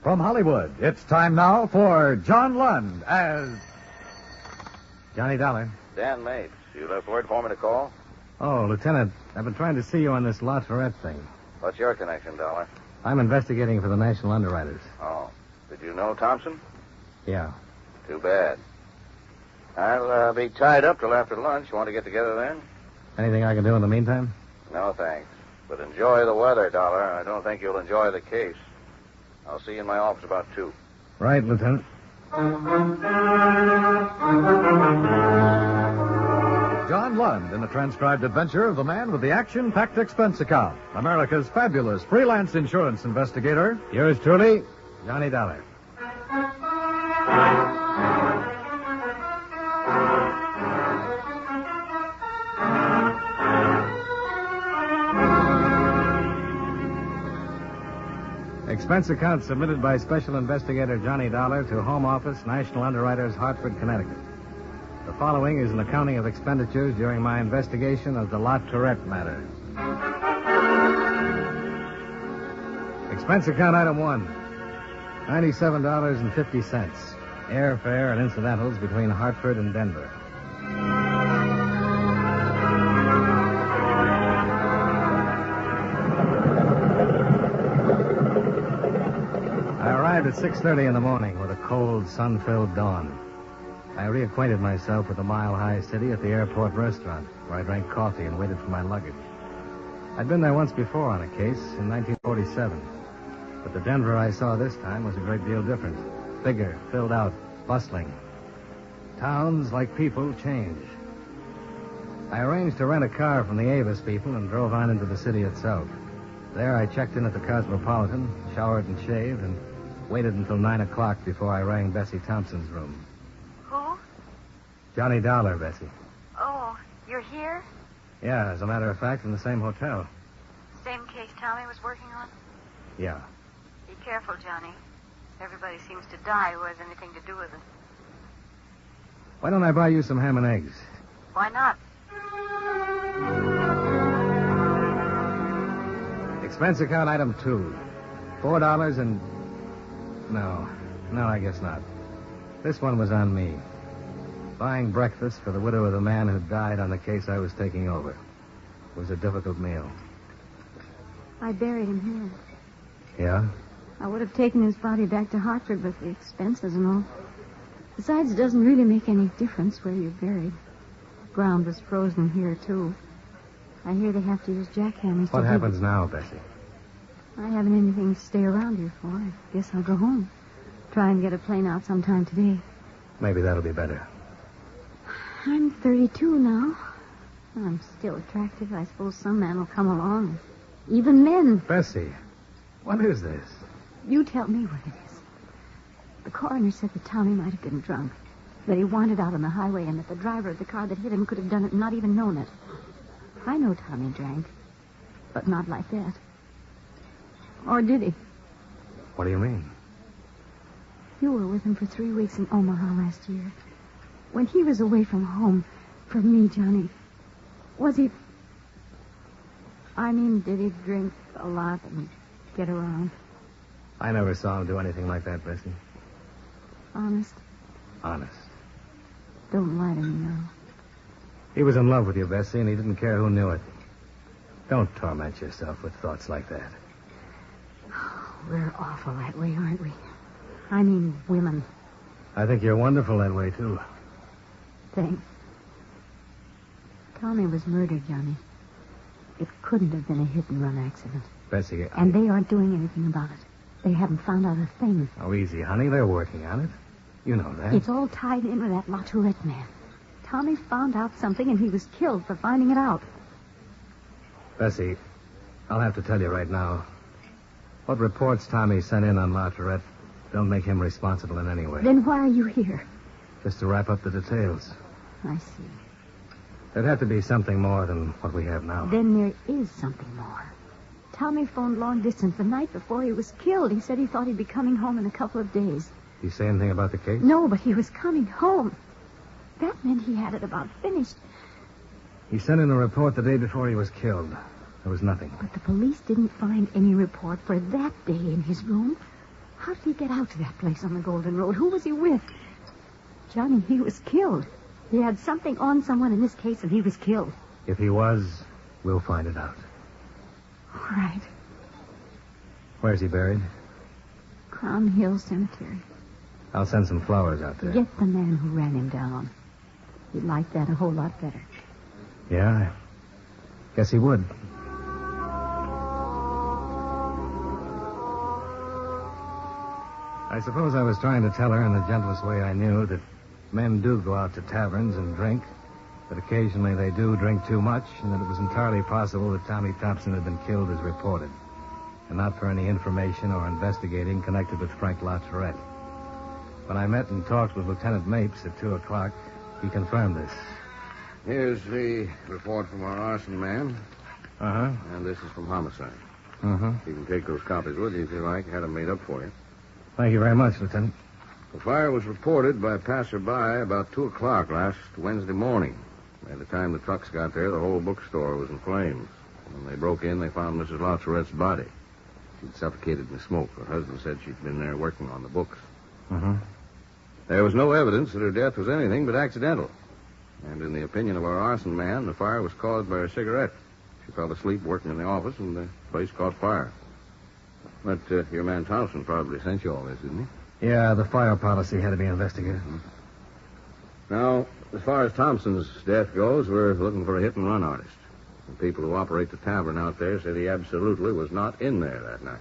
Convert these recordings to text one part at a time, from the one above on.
From Hollywood, it's time now for John Lund as Johnny Dollar. Dan Mapes. You left word for me to call? Oh, Lieutenant, I've been trying to see you on this Latourette thing. What's your connection, Dollar? I'm investigating for the National Underwriters. Oh. Did you know Thompson? Yeah. Too bad. I'll be tied up till after lunch. You want to get together then? Anything I can do in the meantime? No, thanks. But enjoy the weather, Dollar. I don't think you'll enjoy the case. I'll see you in my office about 2. Right, Lieutenant. John Lund in the transcribed adventure of the man with the action-packed expense account, America's fabulous freelance insurance investigator. Yours truly, Johnny Dollar. Expense account submitted by Special Investigator Johnny Dollar to Home Office, National Underwriters, Hartford, Connecticut. The following is an accounting of expenditures during my investigation of the Latourette matter. Expense account item 1, $97.50. Airfare and incidentals between Hartford and Denver. I arrived at 6:30 in the morning with a cold, sun-filled dawn. I reacquainted myself with the mile-high city at the airport restaurant, where I drank coffee and waited for my luggage. I'd been there once before on a case in 1947, but the Denver I saw this time was a great deal different. Bigger, filled out, bustling. Towns, like people, change. I arranged to rent a car from the Avis people and drove on into the city itself. There I checked in at the Cosmopolitan, showered and shaved, and waited until 9 o'clock before I rang Bessie Thompson's room. Who? Johnny Dollar, Bessie. Oh, you're here? Yeah, as a matter of fact, in the same hotel. Same case Tommy was working on? Yeah. Be careful, Johnny. Everybody seems to die who has anything to do with it. Why don't I buy you some ham and eggs? Why not? Expense account item 2. $4 and... No, I guess not. This one was on me. Buying breakfast for the widow of the man who died on the case I was taking over. It was a difficult meal. I buried him here. Yeah? I would have taken his body back to Hartford, but the expenses and all. Besides, it doesn't really make any difference where you're buried. The ground was frozen here, too. I hear they have to use jackhammers What happens now, Bessie? I haven't anything to stay around here for. I guess I'll go home. Try and get a plane out sometime today. Maybe that'll be better. I'm 32 now. I'm still attractive. I suppose some man will come along. Even men. Bessie, what is this? You tell me what it is. The coroner said that Tommy might have been drunk. That he wandered out on the highway and that the driver of the car that hit him could have done it and not even known it. I know Tommy drank. But not like that. Or did he? What do you mean? You were with him for 3 weeks in Omaha last year. When he was away from home, from me, Johnny, was he... I mean, did he drink a lot and get around? I never saw him do anything like that, Bessie. Honest? Honest. Don't lie to me now. He was in love with you, Bessie, and he didn't care who knew it. Don't torment yourself with thoughts like that. We're awful that way, aren't we? I mean, women. I think you're wonderful that way, too. Thanks. Tommy was murdered, Johnny. It couldn't have been a hit-and-run accident. Bessie, And they aren't doing anything about it. They haven't found out a thing. Oh, easy, honey. They're working on it. You know that. It's all tied in with that Latourette man. Tommy found out something, and he was killed for finding it out. Bessie, I'll have to tell you right now. What reports Tommy sent in on Latourette don't make him responsible in any way. Then why are you here? Just to wrap up the details. I see. There'd have to be something more than what we have now. Then there is something more. Tommy phoned long distance the night before he was killed. He said he thought he'd be coming home in a couple of days. Did he say anything about the case? No, but he was coming home. That meant he had it about finished. He sent in a report the day before he was killed. There was nothing. But the police didn't find any report for that day in his room. How did he get out to that place on the Golden Road? Who was he with? Johnny, he was killed. He had something on someone in this case, and he was killed. If he was, we'll find it out. All right. Where's he buried? Crown Hill Cemetery. I'll send some flowers out there. Get the man who ran him down. He'd like that a whole lot better. Yeah, I guess he would. I suppose I was trying to tell her in the gentlest way I knew that men do go out to taverns and drink, that occasionally they do drink too much, and that it was entirely possible that Tommy Thompson had been killed as reported, and not for any information or investigating connected with Frank Latourette. When I met and talked with Lieutenant Mapes at 2 o'clock, he confirmed this. Here's the report from our arson man. Uh-huh. And this is from homicide. Uh-huh. You can take those copies with you if you like. Had them made up for you. Thank you very much, Lieutenant. The fire was reported by a passerby about 2 o'clock last Wednesday morning. By the time the trucks got there, the whole bookstore was in flames. When they broke in, they found Mrs. Latourette's body. She'd suffocated in the smoke. Her husband said she'd been there working on the books. Uh-huh. There was no evidence that her death was anything but accidental. And in the opinion of our arson man, the fire was caused by a cigarette. She fell asleep working in the office, and the place caught fire. But your man Thompson probably sent you all this, didn't he? Yeah, the fire policy had to be investigated. Now, as far as Thompson's death goes, we're looking for a hit-and-run artist. The people who operate the tavern out there said he absolutely was not in there that night.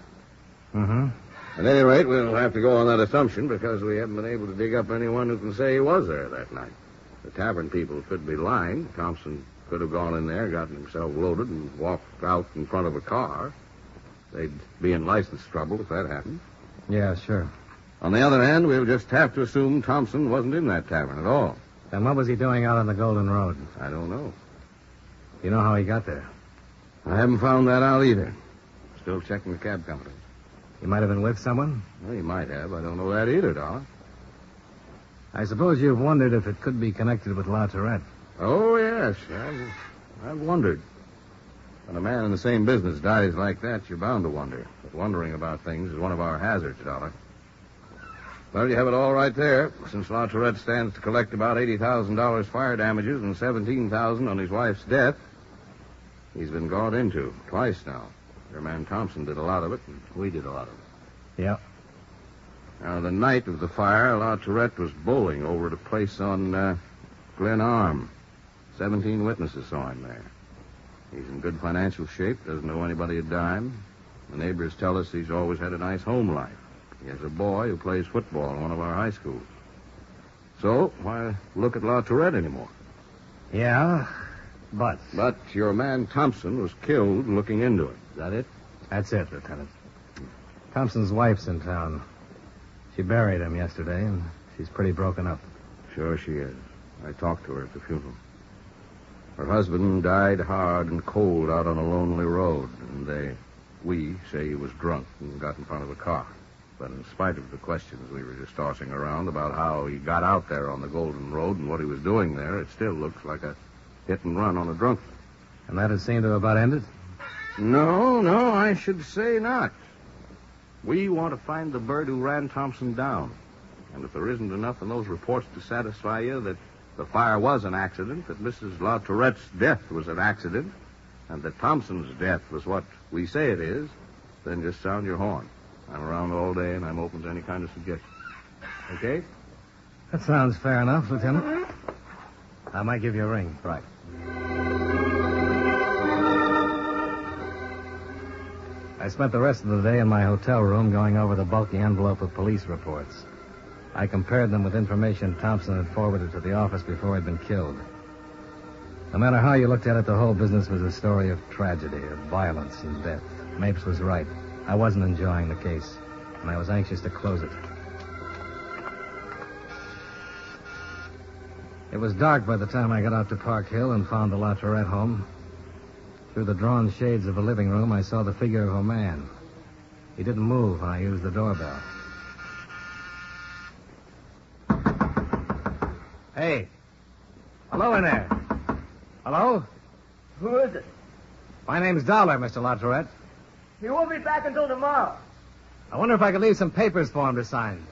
Mm-hmm. At any rate, we'll have to go on that assumption because we haven't been able to dig up anyone who can say he was there that night. The tavern people could be lying. Thompson could have gone in there, gotten himself loaded, and walked out in front of a car. They'd be in license trouble if that happened. Yeah, sure. On the other hand, we'll just have to assume Thompson wasn't in that tavern at all. Then what was he doing out on the Golden Road? I don't know. You know how he got there? I haven't found that out either. Still checking the cab company. He might have been with someone? Well, he might have. I don't know that either, Dollar. I suppose you've wondered if it could be connected with Latourette. Oh, yes. I've wondered. When a man in the same business dies like that, you're bound to wonder. But wondering about things is one of our hazards, Dollar. Well, you have it all right there. Since Latourette stands to collect about $80,000 fire damages and $17,000 on his wife's death, he's been gone into twice now. Your man Thompson did a lot of it, and we did a lot of it. Yeah. Now, the night of the fire, Latourette was bowling over at a place on Glen Arm. 17 witnesses saw him there. He's in good financial shape, doesn't owe anybody a dime. The neighbors tell us he's always had a nice home life. He has a boy who plays football in one of our high schools. So, why look at Latourette anymore? Yeah, but... But your man Thompson was killed looking into it. Is that it? That's it, Lieutenant. Thompson's wife's in town. She buried him yesterday, and she's pretty broken up. Sure she is. I talked to her at the funeral. Her husband died hard and cold out on a lonely road, and we say he was drunk and got in front of a car. But in spite of the questions we were just tossing around about how he got out there on the Golden Road and what he was doing there, it still looks like a hit and run on a drunk. And that had seemed to have about ended? No, I should say not. We want to find the bird who ran Thompson down. And if there isn't enough in those reports to satisfy you that the fire was an accident, that Mrs. Latourette's death was an accident, and that Thompson's death was what we say it is, then just sound your horn. I'm around all day, and I'm open to any kind of suggestion. Okay? That sounds fair enough, Lieutenant. I might give you a ring. Right. I spent the rest of the day in my hotel room going over the bulky envelope of police reports. I compared them with information Thompson had forwarded to the office before he'd been killed. No matter how you looked at it, the whole business was a story of tragedy, of violence and death. Mapes was right. I wasn't enjoying the case, and I was anxious to close it. It was dark by the time I got out to Park Hill and found the Latourette home. Through the drawn shades of the living room, I saw the figure of a man. He didn't move when I used the doorbell. Hey. Hello in there. Hello? Who is it? My name's Dollar, Mr. Latourette. He won't be back until tomorrow. I wonder if I could leave some papers for him to sign.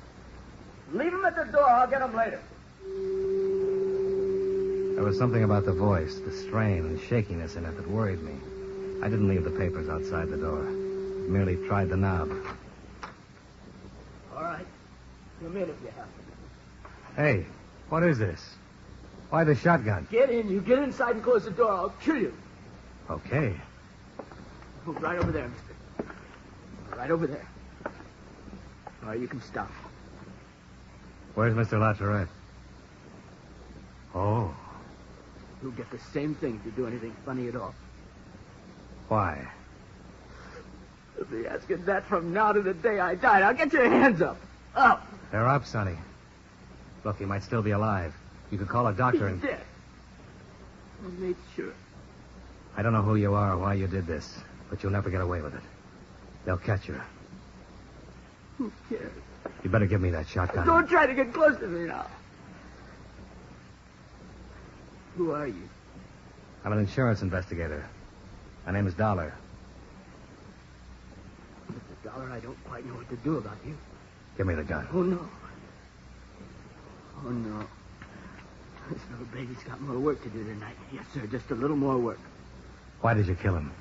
Leave him at the door. I'll get him later. There was something about the voice, the strain and shakiness in it that worried me. I didn't leave the papers outside the door. Merely tried the knob. All right. Come in if you have to. Hey, what is this? Why the shotgun? Get in. You get inside and close the door. I'll kill you. Okay. Move right over there, mister. Right over there. All right, you can stop. Where's Mr. Latourette? Oh. You'll get the same thing if you do anything funny at all. Why? You'll be asking that from now to the day I die. Now get your hands up. Up. They're up, Sonny. Look, he might still be alive. You could call a doctor and... He's dead. I made sure. I don't know who you are or why you did this, but you'll never get away with it. They'll catch you. Who cares? You better give me that shotgun. Don't try to get close to me now. Who are you? I'm an insurance investigator. My name is Dollar. Mr. Dollar, I don't quite know what to do about you. Give me the gun. Oh, no. Oh, no. This little baby's got more work to do tonight. Yes, sir, just a little more work. Why did you kill him?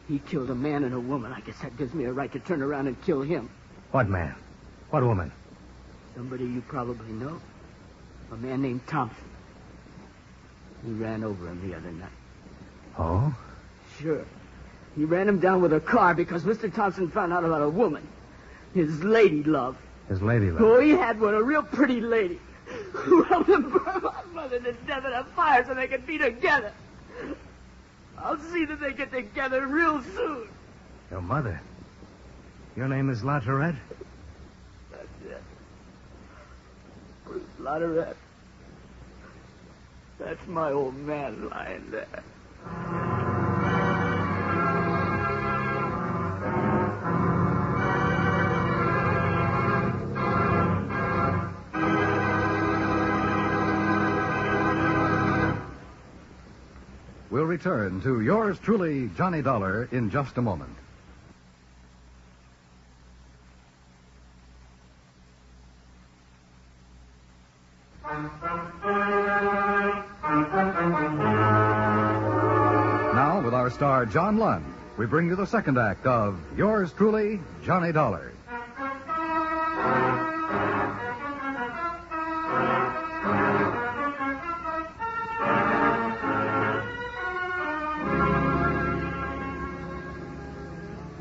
He killed a man and a woman. I guess that gives me a right to turn around and kill him. What man? What woman? Somebody you probably know. A man named Thompson. He ran over him the other night. Oh? Sure. He ran him down with a car because Mr. Thompson found out about a woman. His lady love. His lady love? Oh, he had one, a real pretty lady. Who helped him burn my mother to death in a fire so they could be together. I'll see that they get together real soon. Your mother? Your name is Latourette? That's it. Bruce Latourette. That's my old man lying there. We'll return to yours truly, Johnny Dollar, in just a moment. Now, with our star, John Lund, we bring you the second act of yours truly, Johnny Dollar.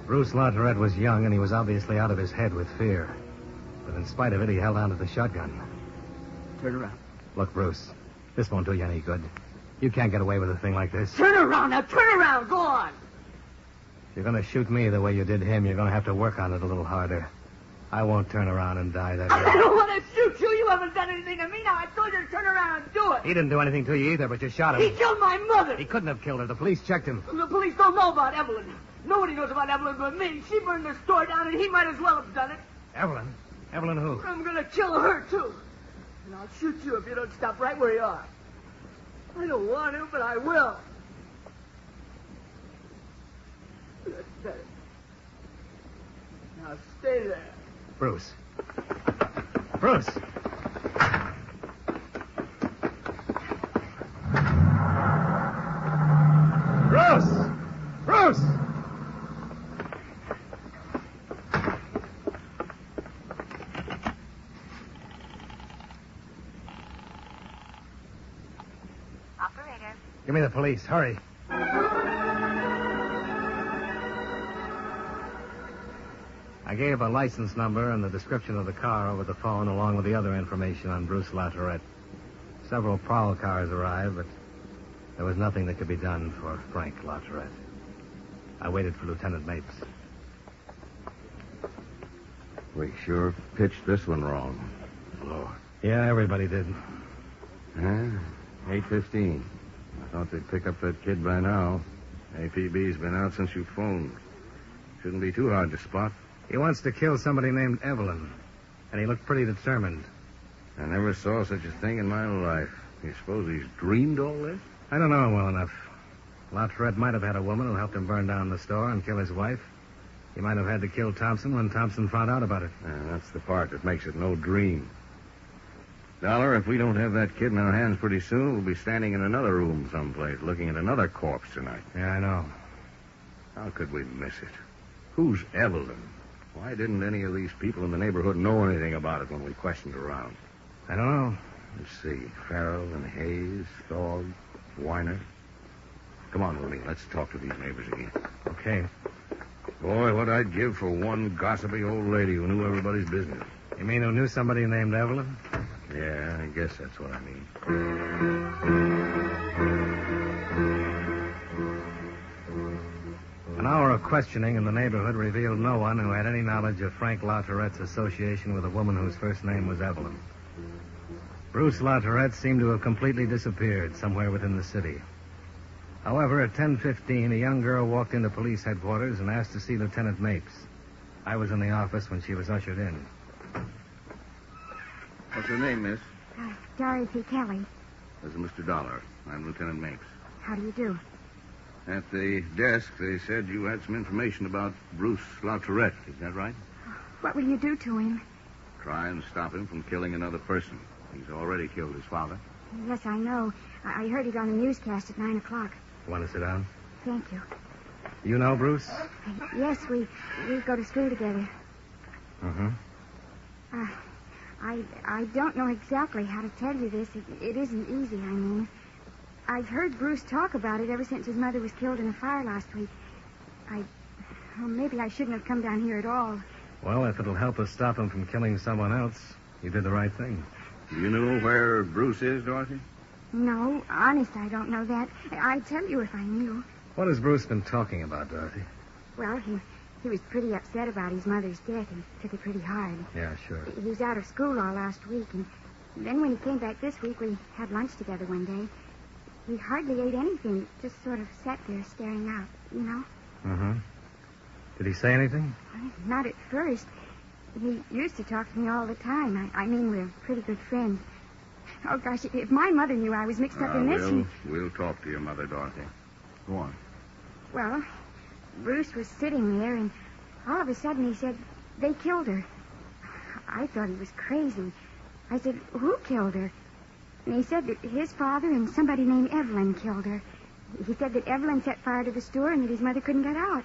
Bruce Latourette was young, and he was obviously out of his head with fear. But in spite of it, he held on to the shotgun. Turn around. Look, Bruce, this won't do you any good. You can't get away with a thing like this. Turn around now. Turn around. Go on. If you're going to shoot me the way you did him, you're going to have to work on it a little harder. I won't turn around and die that I way. don't want to shoot you. You haven't done anything to me. Now, I told you to turn around and do it. He didn't do anything to you either, but you shot him. He killed my mother. He couldn't have killed her. The police checked him. The police don't know about Evelyn. Nobody knows about Evelyn but me. She burned the store down, and he might as well have done it. Evelyn? Evelyn who? I'm going to kill her, too. And I'll shoot you if you don't stop right where you are. I don't want to, but I will. That's better. Now stay there. Bruce. Bruce! Bruce! Bruce! Operator. Give me the police. Hurry. I gave a license number and the description of the car over the phone, along with the other information on Bruce Latourette. Several prowl cars arrived, but there was nothing that could be done for Frank Latourette. I waited for Lieutenant Mapes. We sure pitched this one wrong. Lord. Yeah, everybody did. Huh? 8:15. I thought they'd pick up that kid by now. APB's been out since you phoned. Shouldn't be too hard to spot. He wants to kill somebody named Evelyn, and he looked pretty determined. I never saw such a thing in my life. You suppose he's dreamed all this? I don't know him well enough. Latourette might have had a woman who helped him burn down the store and kill his wife. He might have had to kill Thompson when Thompson found out about it. That's the part that makes it no dream. Dollar, if we don't have that kid in our hands pretty soon, we'll be standing in another room someplace looking at another corpse tonight. Yeah, I know. How could we miss it? Who's Evelyn? Why didn't any of these people in the neighborhood know anything about it when we questioned around? I don't know. Let's see. Farrell and Hayes, Thog, Weiner. Come on, Willie. Let's talk to these neighbors again. Okay. Boy, what I'd give for one gossipy old lady who knew everybody's business. You mean who knew somebody named Evelyn? Yeah, I guess that's what I mean. An hour of questioning in the neighborhood revealed no one who had any knowledge of Frank Latourette's association with a woman whose first name was Evelyn. Bruce Latourette seemed to have completely disappeared somewhere within the city. However, at 10:15, a young girl walked into police headquarters and asked to see Lieutenant Mapes. I was in the office when she was ushered in. What's her name, miss? Dorothy Kelly. This is Mr. Dollar. I'm Lieutenant Mapes. How do you do? At the desk, they said you had some information about Bruce Latourette. Is that right? What will you do to him? Try and stop him from killing another person. He's already killed his father. Yes, I know. I heard it on the newscast at 9 o'clock. You want to sit down? Thank you. You know Bruce? Yes, we go to school together. Mm-hmm. I don't know exactly how to tell you this. It isn't easy, I mean. I've heard Bruce talk about it ever since his mother was killed in a fire last week. Maybe I shouldn't have come down here at all. Well, if it'll help us stop him from killing someone else, you did the right thing. Do you know where Bruce is, Dorothy? No, honest, I don't know that. I'd tell you if I knew. What has Bruce been talking about, Dorothy? Well, he was pretty upset about his mother's death. He took it pretty hard. Yeah, sure. He was out of school all last week, and then when he came back this week, we had lunch together one day. He hardly ate anything, just sort of sat there staring out, you know? Mm-hmm. Did he say anything? Not at first. He used to talk to me all the time. I mean, we're pretty good friends. Oh, gosh, if my mother knew I was mixed up in this... We'll talk to your mother, Dorothy. Go on. Well, Bruce was sitting there, and all of a sudden he said, they killed her. I thought he was crazy. I said, who killed her? And he said that his father and somebody named Evelyn killed her. He said that Evelyn set fire to the store and that his mother couldn't get out.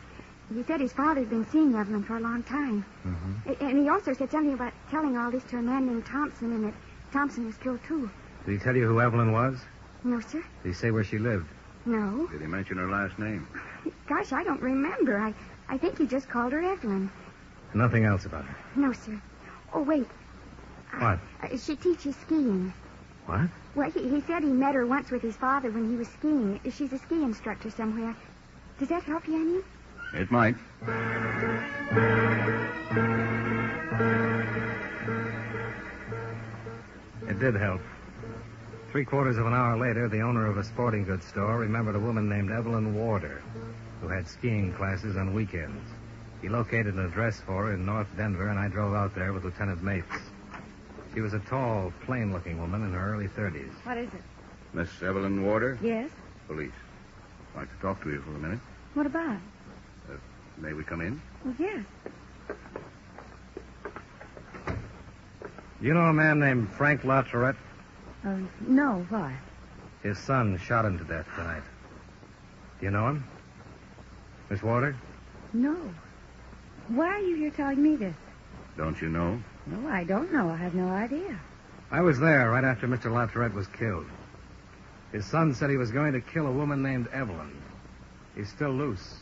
He said his father'd been seeing Evelyn for a long time. Mm-hmm. And he also said something about telling all this to a man named Thompson and that Thompson was killed, too. Did he tell you who Evelyn was? No, sir. Did he say where she lived? No. Did he mention her last name? Gosh, I don't remember. I think he just called her Evelyn. Nothing else about her? No, sir. Oh, wait. What? She teaches skiing. What? Well, he said he met her once with his father when he was skiing. She's a ski instructor somewhere. Does that help you any? It might. It did help. 3/4 of an hour later, the owner of a sporting goods store remembered a woman named Evelyn Warder, who had skiing classes on weekends. He located an address for her in North Denver, and I drove out there with Lieutenant Mapes. She was a tall, plain-looking woman in her early 30s. What is it? Miss Evelyn Warder? Yes? Police. I'd like to talk to you for a minute. What about? May we come in? Well, yes. You know a man named Frank Latourette? No, why? His son shot him to death tonight. Do you know him? Miss Warder? No. Why are you here telling me this? Don't you know? No, I don't know. I have no idea. I was there right after Mr. Latourette was killed. His son said he was going to kill a woman named Evelyn. He's still loose.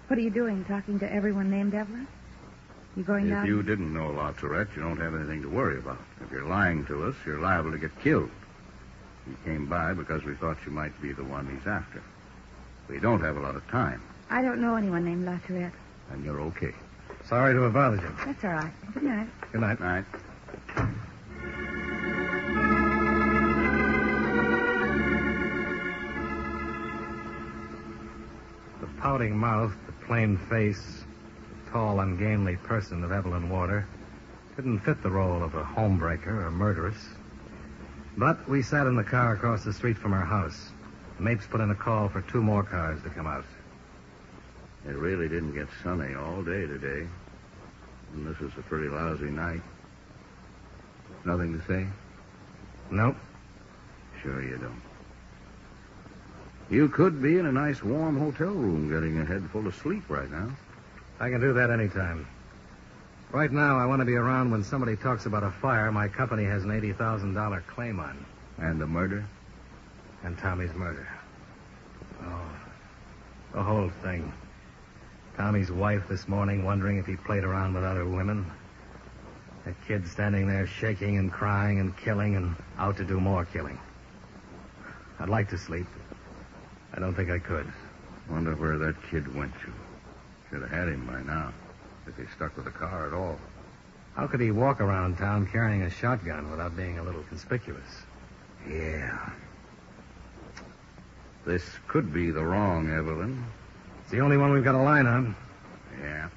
What are you doing, talking to everyone named Evelyn? You going down? If you didn't know Latourette, you don't have anything to worry about. If you're lying to us, you're liable to get killed. We came by because we thought you might be the one he's after. We don't have a lot of time. I don't know anyone named Latourette. And you're okay. Sorry to have bothered you. That's all right. Good night. Good night. Night. The pouting mouth, the plain face, the tall, ungainly person of Evelyn Warder didn't fit the role of a homebreaker or murderess. But we sat in the car across the street from her house. Mapes put in a call for 2 more cars to come out. It really didn't get sunny all day today. And this is a pretty lousy night. Nothing to say? Nope. Sure you don't. You could be in a nice warm hotel room getting a head full of sleep right now. I can do that anytime. Right now, I want to be around when somebody talks about a fire my company has an $80,000 claim on. And the murder? And Tommy's murder. Oh, the whole thing. Tommy's wife this morning wondering if he played around with other women. That kid standing there shaking and crying and killing and out to do more killing. I'd like to sleep. I don't think I could. Wonder where that kid went to. Should have had him by now, if he stuck with the car at all. How could he walk around town carrying a shotgun without being a little conspicuous? Yeah. This could be the wrong Evelyn. It's the only one we've got a line on. Yeah.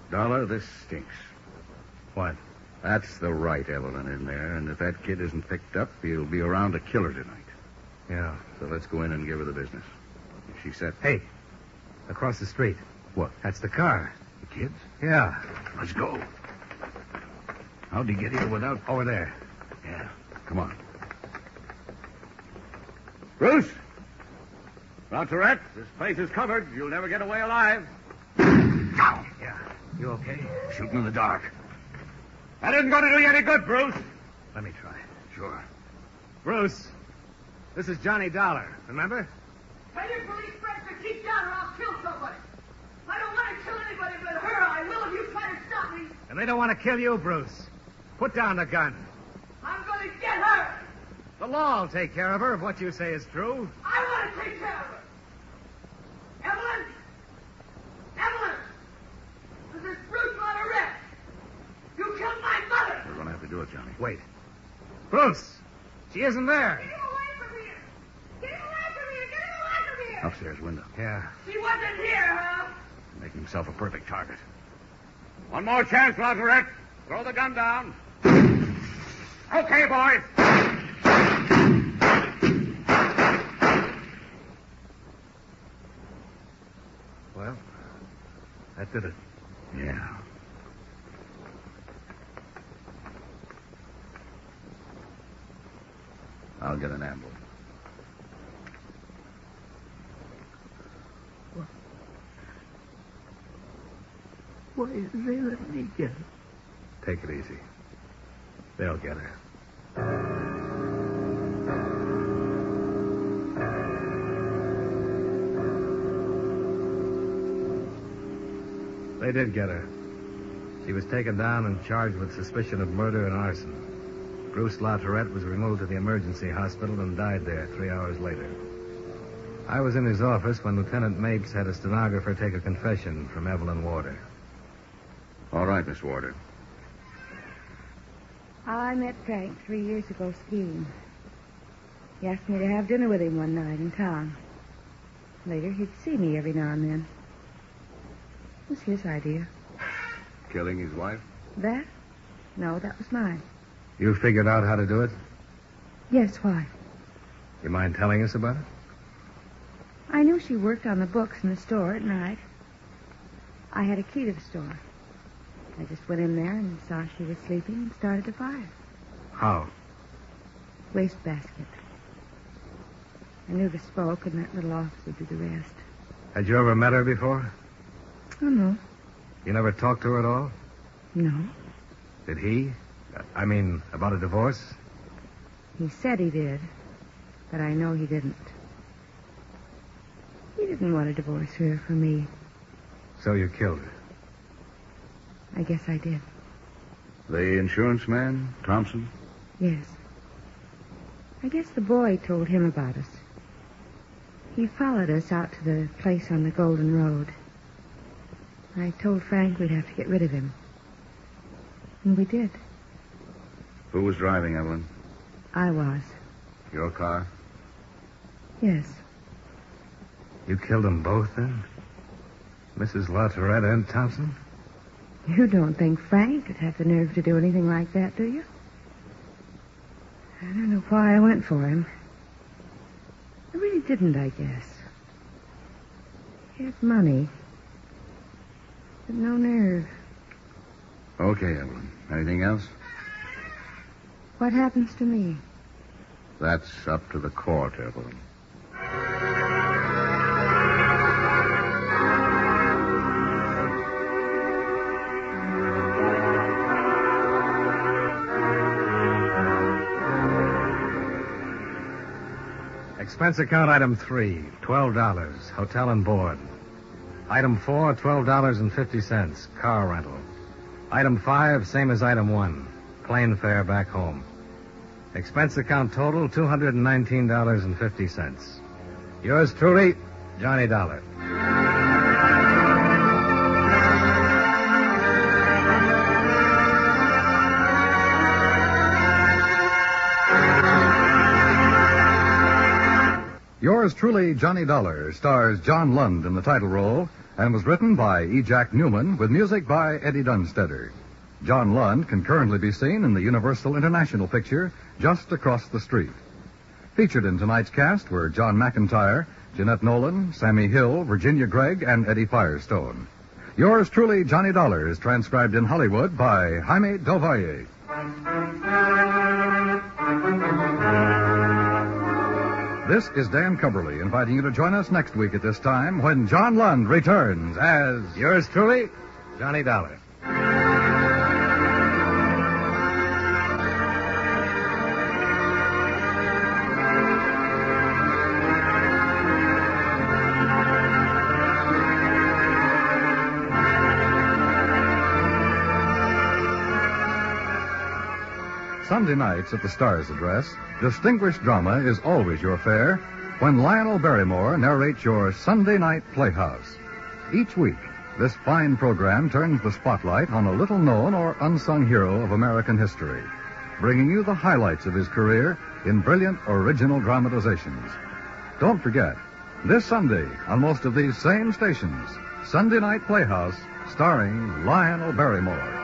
Dollar, this stinks. What? That's the right Evelyn in there, and if that kid isn't picked up, he'll be around to kill her tonight. Yeah. So let's go in and give her the business. Is she set? Hey, across the street. What? That's the car. The kids? Yeah. Let's go. How'd he get here without... Over there. Yeah. Come on. Bruce! Latourette, this place is covered. You'll never get away alive. Yeah. You okay? Shooting in the dark. That isn't going to do you any good, Bruce. Let me try. Sure. Bruce, this is Johnny Dollar. Remember? Tell your police friends to keep down or I'll kill somebody. I don't want to kill anybody but her. I will if you try to stop me. And they don't want to kill you, Bruce. Put down the gun. I'm going to get her. The law will take care of her if what you say is true. I want to take care of her. Evelyn! Evelyn! This is Bruce Latourette. You killed my mother. We're going to have to do it, Johnny. Wait. Bruce! She isn't there. Get him away from here. Get him away from here. Get him away from here. Upstairs window. Yeah. She wasn't here, huh? Make himself a perfect target. One more chance, Latourette. Throw the gun down. Okay, boys. Well, that did it. Yeah. I'll get an ambulance. Why didn't they let me get her? Take it easy. They'll get her. They did get her. She was taken down and charged with suspicion of murder and arson. Bruce Latourette was removed to the emergency hospital and died there 3 hours later. I was in his office when Lieutenant Mapes had a stenographer take a confession from Evelyn Warder. All right, Miss Warder. I met Frank 3 years ago skiing. He asked me to have dinner with him one night in town. Later, he'd see me every now and then. It was his idea. Killing his wife? That? No, that was mine. You figured out how to do it? Yes, why? You mind telling us about it? I knew she worked on the books in the store at night. I had a key to the store. I just went in there and saw she was sleeping and started the fire. How? Wastebasket. I knew the smoke and that little office would do the rest. Had you ever met her before? Oh, no. You never talked to her at all? No. Did he? I mean, about a divorce? He said he did, but I know he didn't. He didn't want to divorce her for me. So you killed her? I guess I did. The insurance man, Thompson? Yes. I guess the boy told him about us. He followed us out to the place on the Golden Road. I told Frank we'd have to get rid of him. And we did. Who was driving, Evelyn? I was. Your car? Yes. You killed them both, then? Mrs. Latourette and Thompson? You don't think Frank could have the nerve to do anything like that, do you? I don't know why I went for him. I really didn't, I guess. He has money, but no nerve. Okay, Evelyn. Anything else? What happens to me? That's up to the court, Evelyn. Expense account item 3, $12, hotel and board. Item 4, $12.50, car rental. Item 5, same as item 1, plane fare back home. Expense account total, $219.50. Yours truly, Johnny Dollar. Yours truly, Johnny Dollar, stars John Lund in the title role and was written by E. Jack Newman with music by Eddie Dunstetter. John Lund can currently be seen in the Universal International picture just across the street. Featured in tonight's cast were John McIntyre, Jeanette Nolan, Sammy Hill, Virginia Gregg, and Eddie Firestone. Yours truly, Johnny Dollar, is transcribed in Hollywood by Jaime Del Valle. This is Dan Cumberly inviting you to join us next week at this time when John Lund returns as Yours truly, Johnny Dollar. Sunday nights at the Star's Address, distinguished drama is always your fare when Lionel Barrymore narrates your Sunday Night Playhouse. Each week, this fine program turns the spotlight on a little-known or unsung hero of American history, bringing you the highlights of his career in brilliant original dramatizations. Don't forget, this Sunday on most of these same stations, Sunday Night Playhouse, starring Lionel Barrymore.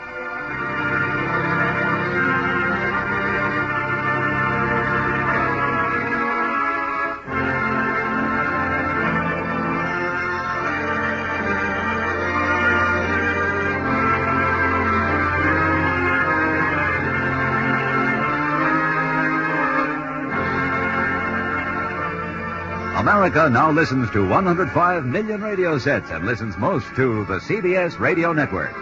America now listens to 105 million radio sets and listens most to the CBS Radio Network.